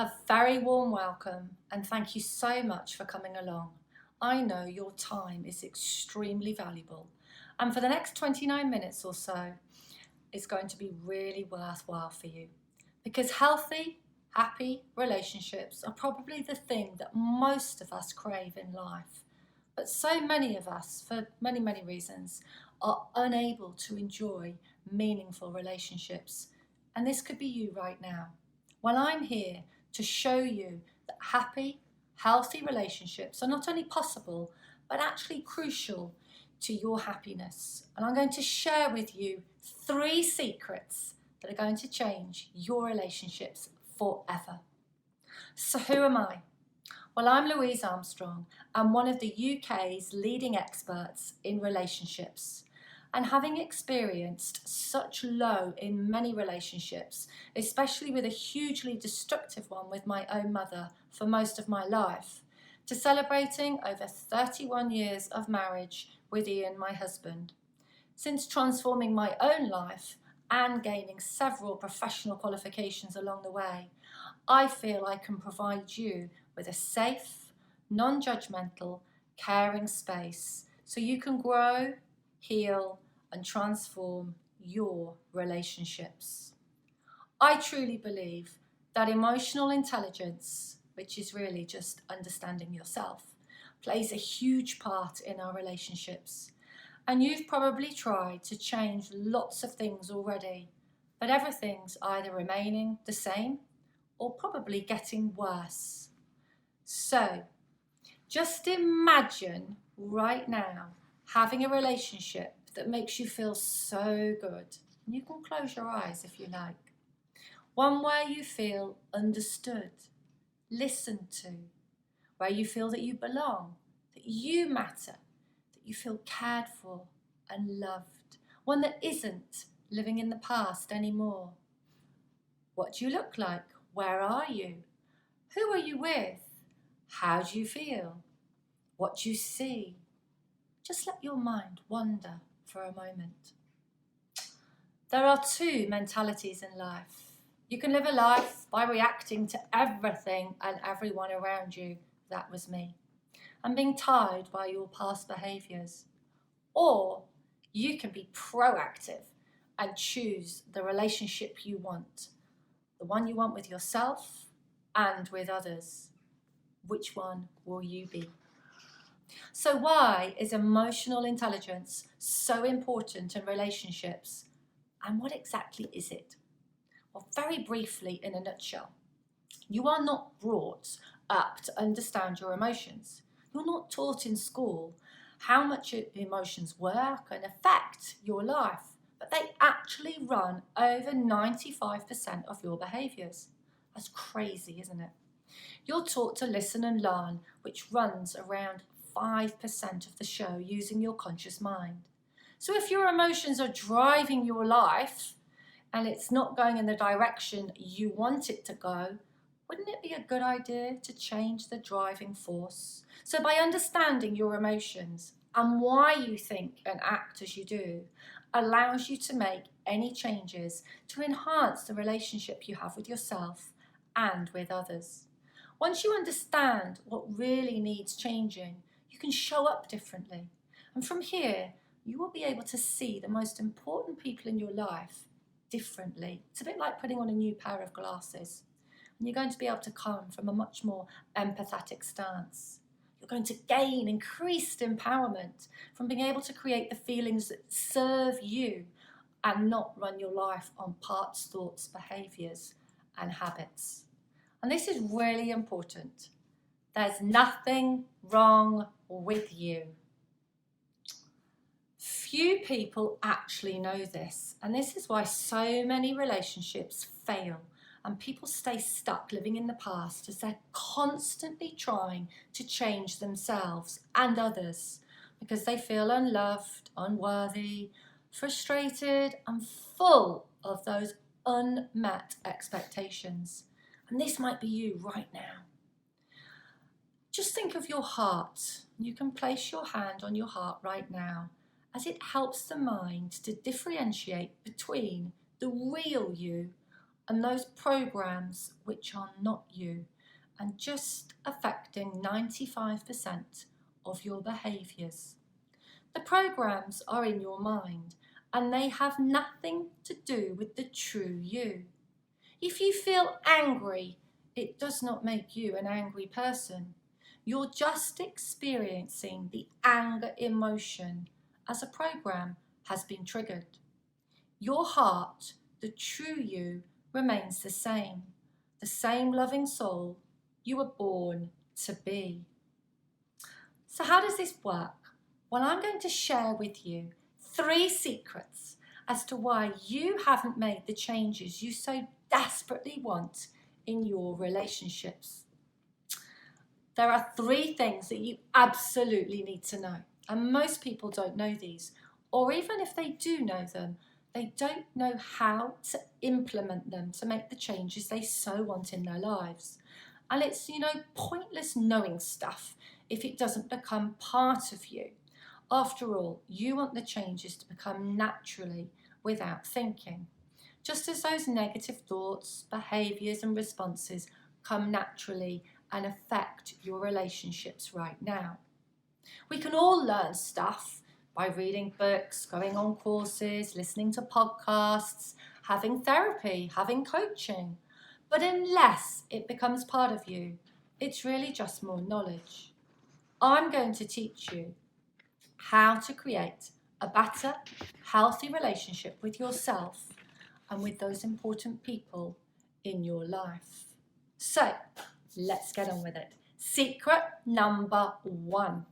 A very warm welcome and thank you so much for coming along. I know your time is extremely valuable, and for the next 29 minutes or so, it's going to be really worthwhile for you because healthy, happy relationships are probably the thing that most of us crave in life. But so many of us, for many reasons, are unable to enjoy meaningful relationships. And this could be you right now. Well, I'm here to show you that happy, healthy relationships are not only possible, but actually crucial to your happiness. And I'm going to share with you 3 secrets that are going to change your relationships forever. So who am I? Well, I'm Louise Armstrong. I'm one of the UK's leading experts in relationships. And having experienced such low in many relationships, especially with a hugely destructive one with my own mother for most of my life, to celebrating over 31 years of marriage with Ian, my husband. Since transforming my own life and gaining several professional qualifications along the way, I feel I can provide you with a safe, non-judgmental, caring space so you can grow, heal, and transform your relationships. I truly believe that emotional intelligence, which is really just understanding yourself, plays a huge part in our relationships. And you've probably tried to change lots of things already, but everything's either remaining the same or probably getting worse. So, just imagine right now having a relationship that makes you feel so good. And you can close your eyes if you like. One where you feel understood, listened to, where you feel that you belong, that you matter, that you feel cared for and loved. One that isn't living in the past anymore. What do you look like? Where are you? Who are you with? How do you feel? What do you see? Just let your mind wander for a moment. There are 2 mentalities in life. You can live a life by reacting to everything and everyone around you. That was me. And being tied by your past behaviours. Or you can be proactive and choose the relationship you want. The one you want with yourself and with others. Which one will you be? So why is emotional intelligence so important in relationships? And what exactly is it? Well, very briefly, in a nutshell, you are not brought up to understand your emotions. You're not taught in school how much emotions work and affect your life, but they actually run over 95% of your behaviours. That's crazy, isn't it? You're taught to listen and learn, which runs around 5% of the show using your conscious mind. So if your emotions are driving your life and it's not going in the direction you want it to go, wouldn't it be a good idea to change the driving force? So by understanding your emotions and why you think and act as you do, allows you to make any changes to enhance the relationship you have with yourself and with others. Once you understand what really needs changing, you can show up differently. And from here, you will be able to see the most important people in your life differently. It's a bit like putting on a new pair of glasses. And you're going to be able to come from a much more empathetic stance. You're going to gain increased empowerment from being able to create the feelings that serve you and not run your life on parts, thoughts, behaviours and habits. And this is really important. There's nothing wrong with you. Few people actually know this, and this is why so many relationships fail and people stay stuck living in the past as they're constantly trying to change themselves and others because they feel unloved, unworthy, frustrated, and full of those unmet expectations. And this might be you right now. Just think of your heart. You can place your hand on your heart right now as it helps the mind to differentiate between the real you and those programs which are not you and just affecting 95% of your behaviours. The programs are in your mind and they have nothing to do with the true you. If you feel angry, it does not make you an angry person. You're just experiencing the anger emotion as a program has been triggered. Your heart, the true you, remains the same loving soul you were born to be. So how does this work? Well, I'm going to share with you 3 secrets as to why you haven't made the changes you so desperately want in your relationships. There are 3 things that you absolutely need to know, and most people don't know these, or even if they do know them, they don't know how to implement them to make the changes they so want in their lives. And it's, pointless knowing stuff if it doesn't become part of you. After all, you want the changes to become naturally without thinking. Just as those negative thoughts, behaviours and responses come naturally and affect your relationships right now. We can all learn stuff by reading books, going on courses, listening to podcasts, having therapy, having coaching. But unless it becomes part of you, it's really just more knowledge. I'm going to teach you how to create a better, healthy relationship with yourself and with those important people in your life. So, let's get on with it. Secret number 1.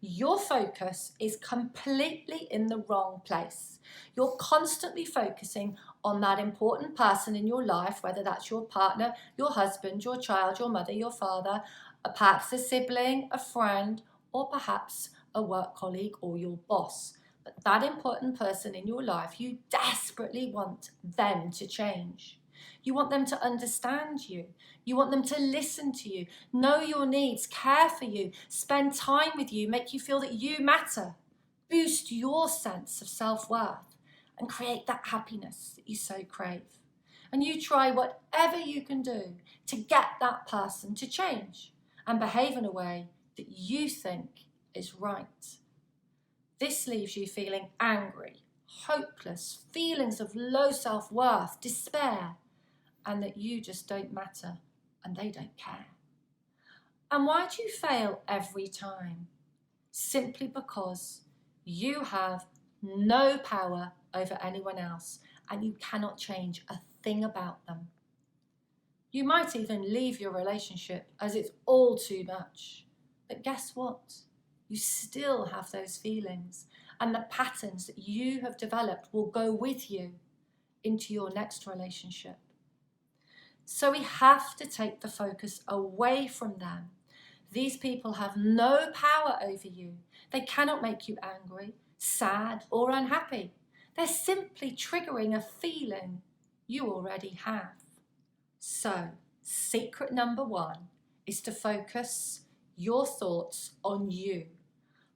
Your focus is completely in the wrong place. You're constantly focusing on that important person in your life, whether that's your partner, your husband, your child, your mother, your father, perhaps a sibling, a friend, or perhaps a work colleague or your boss. But that important person in your life, you desperately want them to change. You want them to understand you. You want them to listen to you, know your needs, care for you, spend time with you, make you feel that you matter, boost your sense of self-worth, and create that happiness that you so crave. And you try whatever you can do to get that person to change and behave in a way that you think is right. This leaves you feeling angry, hopeless, feelings of low self-worth, despair, and that you just don't matter and they don't care. And why do you fail every time? Simply because you have no power over anyone else and you cannot change a thing about them. You might even leave your relationship as it's all too much. But guess what? You still have those feelings, and the patterns that you have developed will go with you into your next relationship. So we have to take the focus away from them. These people have no power over you. They cannot make you angry, sad, or unhappy. They're simply triggering a feeling you already have. So, secret number 1 is to focus your thoughts on you.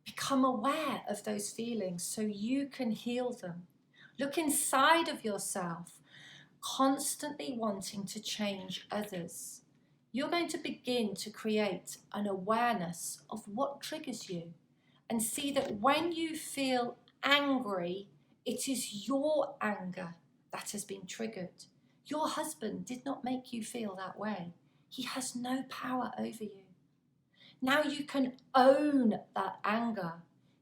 Become aware of those feelings so you can heal them. Look inside of yourself, constantly wanting to change others. You're going to begin to create an awareness of what triggers you and see that when you feel angry, it is your anger that has been triggered. Your husband did not make you feel that way. He has no power over you. Now you can own that anger.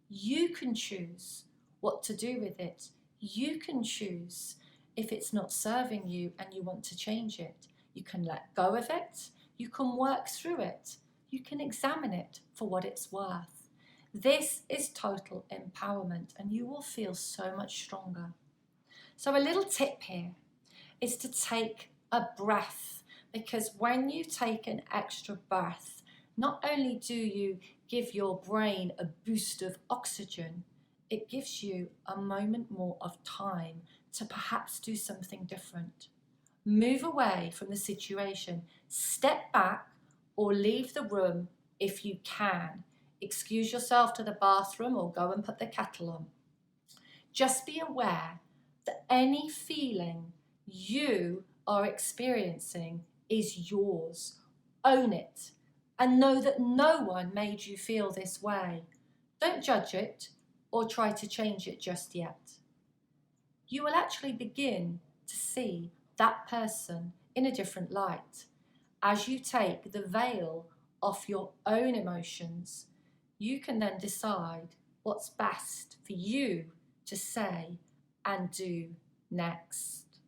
You can choose what to do with it. You can choose if it's not serving you and you want to change it. You can let go of it. You can work through it. You can examine it for what it's worth. This is total empowerment and you will feel so much stronger. So a little tip here is to take a breath, because when you take an extra breath, not only do you give your brain a boost of oxygen, it gives you a moment more of time to perhaps do something different. Move away from the situation, step back or leave the room if you can. Excuse yourself to the bathroom or go and put the kettle on. Just be aware that any feeling you are experiencing is yours. Own it and know that no one made you feel this way. Don't judge it or try to change it just yet. You will actually begin to see that person in a different light. As you take the veil off your own emotions, you can then decide what's best for you to say and do next.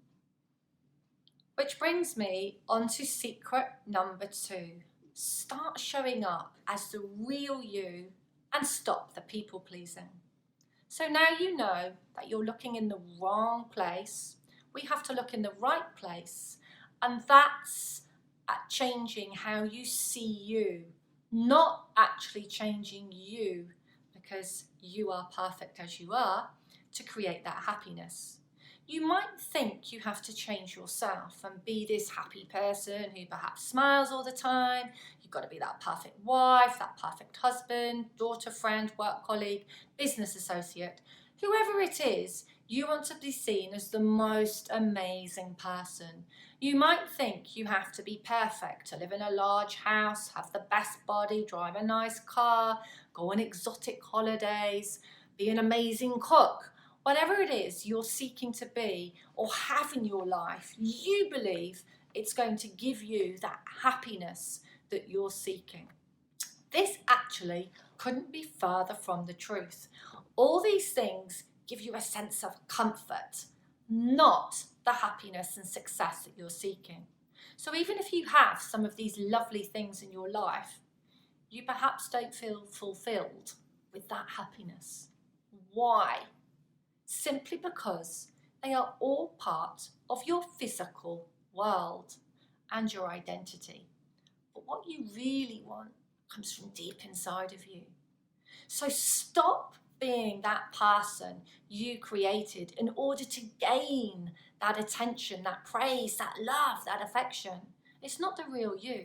Which brings me on to secret number 2. Start showing up as the real you and stop the people pleasing. So now you know that you're looking in the wrong place. We have to look in the right place, and that's at changing how you see you, not actually changing you because you are perfect as you are to create that happiness. You might think you have to change yourself and be this happy person who perhaps smiles all the time. You've got to be that perfect wife, that perfect husband, daughter, friend, work colleague, business associate. Whoever it is, you want to be seen as the most amazing person. You might think you have to be perfect to live in a large house, have the best body, drive a nice car, go on exotic holidays, be an amazing cook. Whatever it is you're seeking to be or have in your life, you believe it's going to give you that happiness that you're seeking. This actually couldn't be further from the truth. All these things give you a sense of comfort, not the happiness and success that you're seeking. So even if you have some of these lovely things in your life, you perhaps don't feel fulfilled with that happiness. Why? Simply because they are all part of your physical world and your identity. But what you really want comes from deep inside of you. So stop being that person you created in order to gain that attention, that praise, that love, that affection. It's not the real you.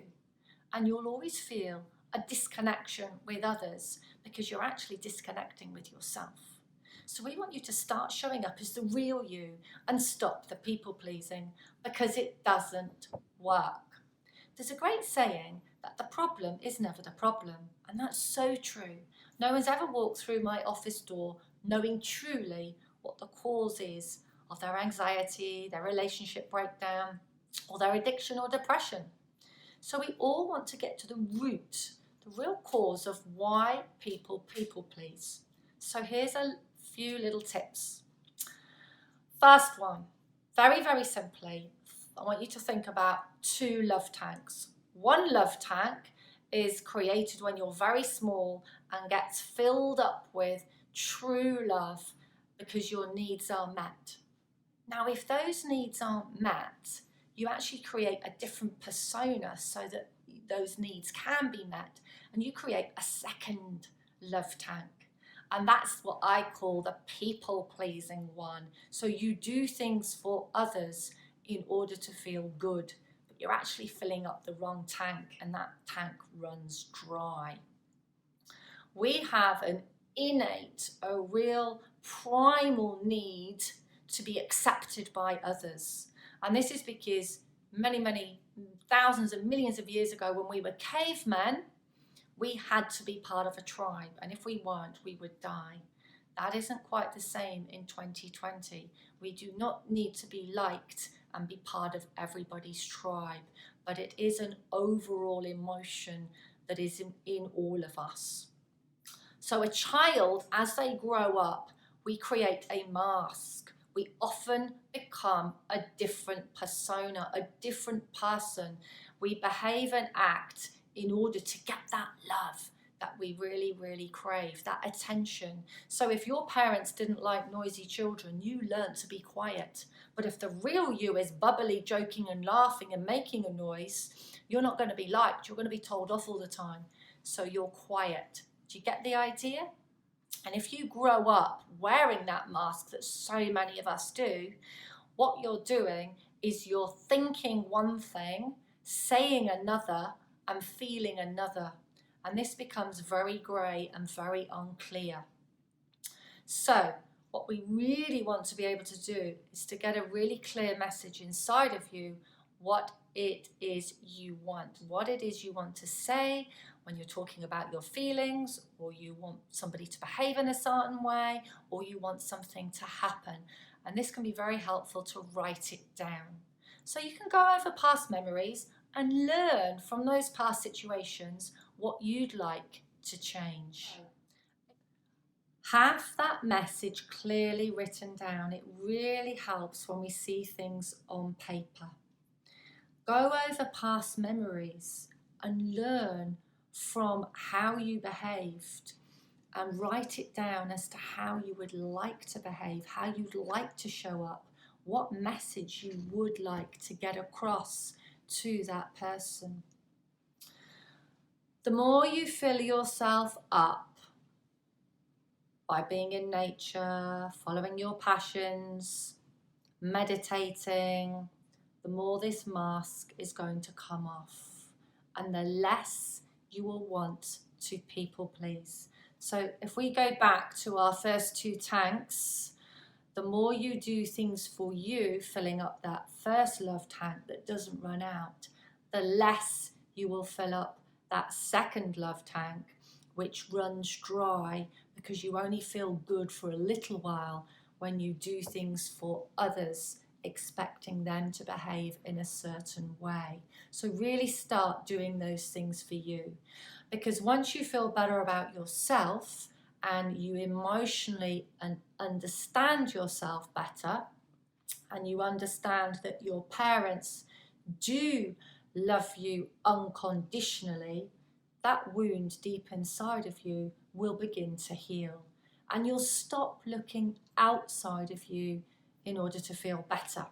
And you'll always feel a disconnection with others because you're actually disconnecting with yourself. So we want you to start showing up as the real you and stop the people pleasing because it doesn't work. There's a great saying that the problem is never the problem, and that's so true. No one's ever walked through my office door knowing truly what the cause is of their anxiety, their relationship breakdown, or their addiction or depression. So we all want to get to the root, the real cause of why people please. So here's a few little tips. First one, very, very simply, I want you to think about 2 love tanks. One love tank is created when you're very small and gets filled up with true love because your needs are met. Now, if those needs aren't met, you actually create a different persona so that those needs can be met, and you create a second love tank. And that's what I call the people-pleasing one. So you do things for others in order to feel good, but you're actually filling up the wrong tank, and that tank runs dry. We have an innate, a real primal need to be accepted by others. And this is because many thousands and millions of years ago, when we were cavemen, we had to be part of a tribe, and if we weren't, we would die. That isn't quite the same in 2020. We do not need to be liked and be part of everybody's tribe, but it is an overall emotion that is in all of us. So a child, as they grow up, we create a mask. We often become a different persona, a different person. We behave and act in order to get that love that we really, really crave, that attention. So if your parents didn't like noisy children, you learn to be quiet. But if the real you is bubbly, joking and laughing and making a noise, you're not going to be liked. You're going to be told off all the time. So you're quiet. Do you get the idea? And if you grow up wearing that mask that so many of us do, what you're doing is you're thinking one thing, saying another, and feeling another. And this becomes very grey and very unclear. So What we really want to be able to do is to get a really clear message inside of you what it is you want, what it is you want to say when you're talking about your feelings, or you want somebody to behave in a certain way, or you want something to happen. And this can be very helpful to write it down. So you can go over past memories and learn from those past situations what you'd like to change. Have that message clearly written down. It really helps when we see things on paper. Go over past memories and learn from how you behaved, and write it down as to how you would like to behave, how you'd like to show up, what message you would like to get across to that person. The more you fill yourself up by being in nature, following your passions, meditating, the more this mask is going to come off, and the less you will want to people please. So if we go back to our first two tanks, the more you do things for you, filling up that first love tank that doesn't run out, the less you will fill up that second love tank, which runs dry, because you only feel good for a little while when you do things for others, expecting them to behave in a certain way. So really start doing those things for you, because once you feel better about yourself and you emotionally understand yourself better, and you understand that your parents do love you unconditionally, that wound deep inside of you will begin to heal, and you'll stop looking outside of you in order to feel better.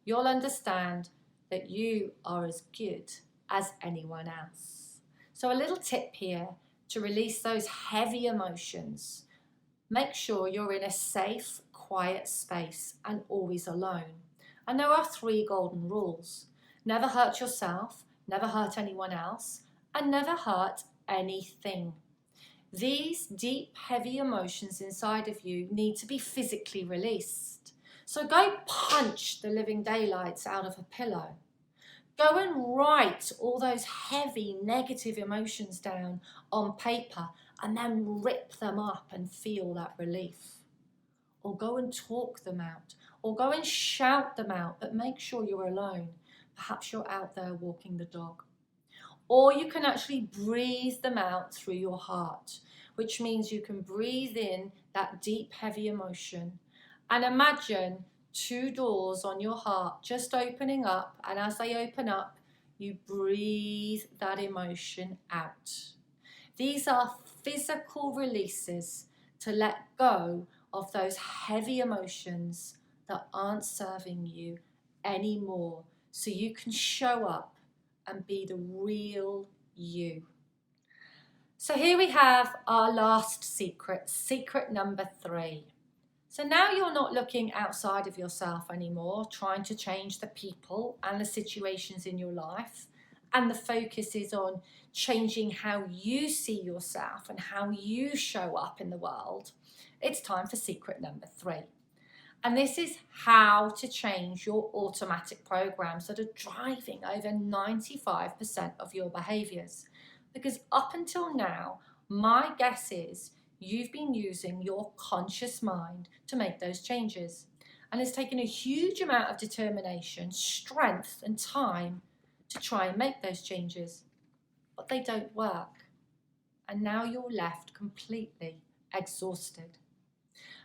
You'll understand that you are as good as anyone else. So a little tip here to release those heavy emotions. Make sure you're in a safe, quiet space and always alone. And there are 3 golden rules. Never hurt yourself, never hurt anyone else, and never hurt anything. These deep, heavy emotions inside of you need to be physically released. So go punch the living daylights out of a pillow. Go and write all those heavy, negative emotions down on paper and then rip them up and feel that relief. Or go and talk them out. Or go and shout them out, but make sure you're alone. Perhaps you're out there walking the dog. Or you can actually breathe them out through your heart, which means you can breathe in that deep, heavy emotion and imagine 2 doors on your heart just opening up, and as they open up, you breathe that emotion out. These are physical releases to let go of those heavy emotions that aren't serving you anymore, so you can show up and be the real you. So here we have our last secret, secret number 3. So now you're not looking outside of yourself anymore, trying to change the people and the situations in your life, and the focus is on changing how you see yourself and how you show up in the world. It's time for secret number 3. And this is how to change your automatic programs that are driving over 95% of your behaviors. Because up until now, my guess is you've been using your conscious mind to make those changes. And it's taken a huge amount of determination, strength, and time to try and make those changes. But they don't work. And now you're left completely exhausted.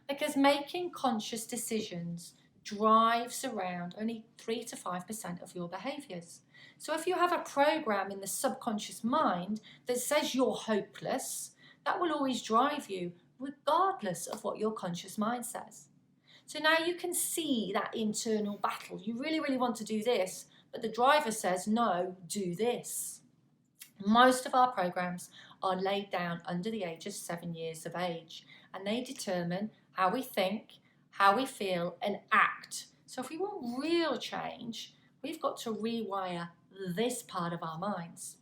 Because making conscious decisions drives around only 3 to 5% of your behaviors. So if you have a program in the subconscious mind that says you're hopeless, that will always drive you regardless of what your conscious mind says. So now you can see that internal battle. You really, really want to do this, but the driver says, no, do this. Most of our programs are laid down under the age of 7 years of age, and they determine how we think, how we feel, and act. So if we want real change, we've got to rewire this part of our minds.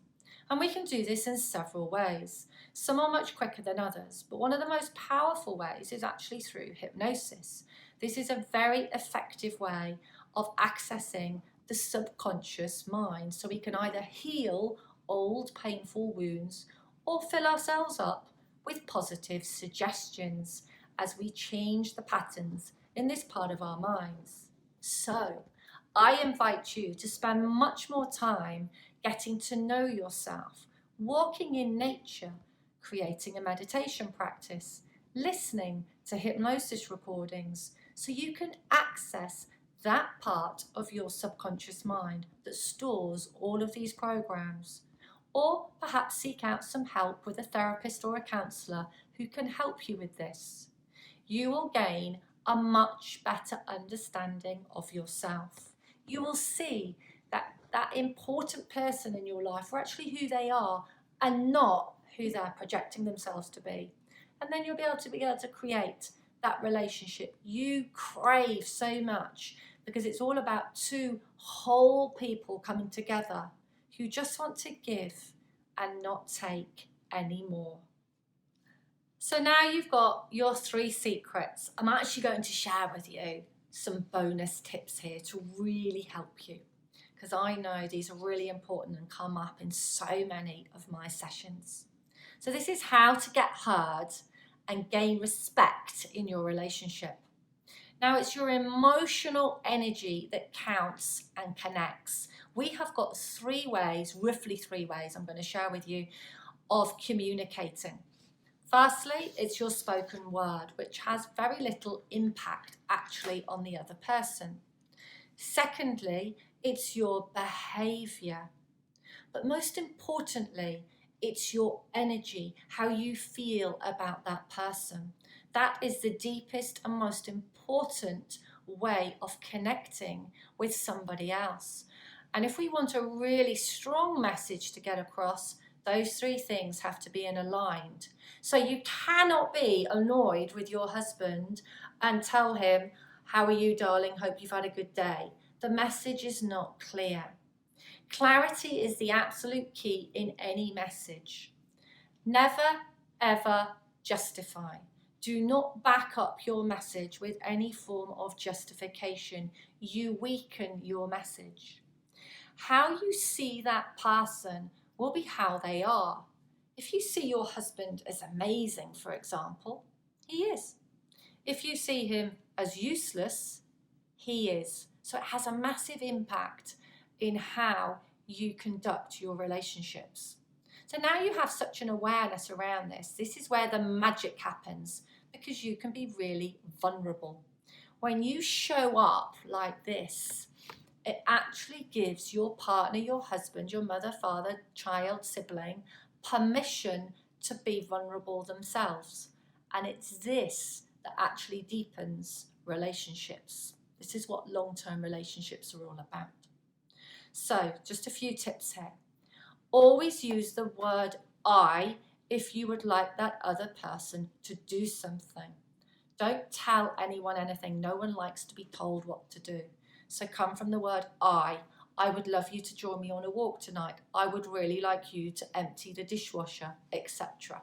And we can do this in several ways. Some are much quicker than others, but one of the most powerful ways is actually through hypnosis. This is a very effective way of accessing the subconscious mind, so we can either heal old painful wounds or fill ourselves up with positive suggestions as we change the patterns in this part of our minds. So, I invite you to spend much more time getting to know yourself, walking in nature, creating a meditation practice, listening to hypnosis recordings, so you can access that part of your subconscious mind that stores all of these programs. Or perhaps seek out some help with a therapist or a counsellor who can help you with this. You will gain a much better understanding of yourself. You will see that important person in your life are actually who they are and not who they're projecting themselves to be. And then you'll be able to create that relationship you crave so much, because it's all about two whole people coming together who just want to give and not take any more. So now you've got your 3 secrets. I'm actually going to share with you some bonus tips here to really help you, because I know these are really important and come up in so many of my sessions. So this is how to get heard and gain respect in your relationship. Now, it's your emotional energy that counts and connects. We have got 3 ways, roughly 3 ways I'm going to share with you, of communicating. Firstly, it's your spoken word, which has very little impact actually on the other person. Secondly, it's your behaviour. But most importantly, it's your energy, how you feel about that person. That is the deepest and most important way of connecting with somebody else. And if we want a really strong message to get across, those 3 things have to be aligned. So you cannot be annoyed with your husband and tell him, "How are you, darling? Hope you've had a good day." The message is not clear. Clarity is the absolute key in any message. Never, ever justify. Do not back up your message with any form of justification. You weaken your message. How you see that person will be how they are. If you see your husband as amazing, for example, he is. If you see him as useless, he is. So it has a massive impact in how you conduct your relationships. So now you have such an awareness around this. This is where the magic happens, because you can be really vulnerable. When you show up like this, it actually gives your partner, your husband, your mother, father, child, sibling, permission to be vulnerable themselves. And it's this that actually deepens relationships. This is what long-term relationships are all about. So, just a few tips here. Always use the word I if you would like that other person to do something. Don't tell anyone anything. No one likes to be told what to do. So come from the word I. I would love you to join me on a walk tonight. I would really like you to empty the dishwasher, etc.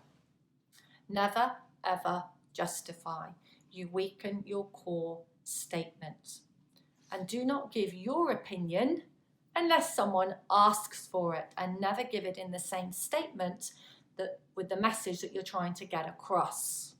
Never, ever justify. You weaken your core statement. And do not give your opinion unless someone asks for it, and never give it in the same statement that with the message that you're trying to get across.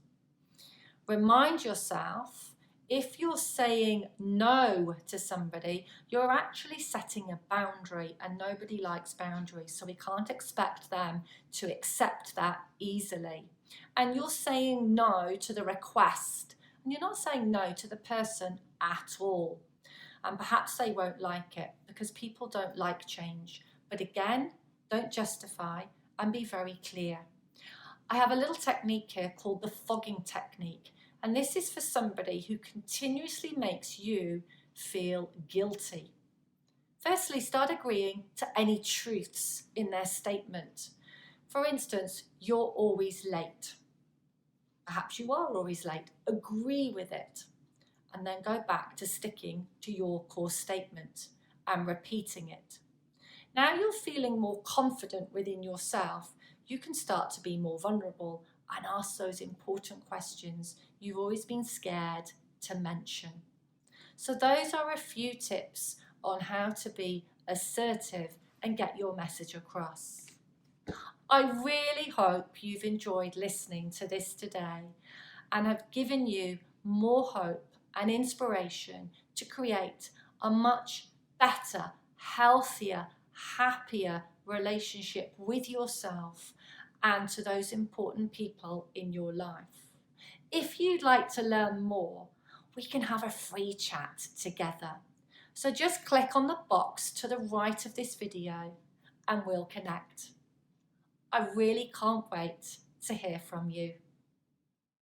Remind yourself, if you're saying no to somebody, you're actually setting a boundary, and nobody likes boundaries, so we can't expect them to accept that easily. And you're saying no to the request, and you're not saying no to the person at all. And perhaps they won't like it, because people don't like change. But again, don't justify and be very clear. I have a little technique here called the fogging technique. And this is for somebody who continuously makes you feel guilty. Firstly, start agreeing to any truths in their statement. For instance, you're always late. Perhaps you are always late. Agree with it. And then go back to sticking to your core statement and repeating it. Now you're feeling more confident within yourself, you can start to be more vulnerable and ask those important questions you've always been scared to mention. So those are a few tips on how to be assertive and get your message across. I really hope you've enjoyed listening to this today and have given you more hope and inspiration to create a much better, healthier, happier relationship with yourself and to those important people in your life. If you'd like to learn more, we can have a free chat together. So just click on the box to the right of this video and we'll connect. I really can't wait to hear from you.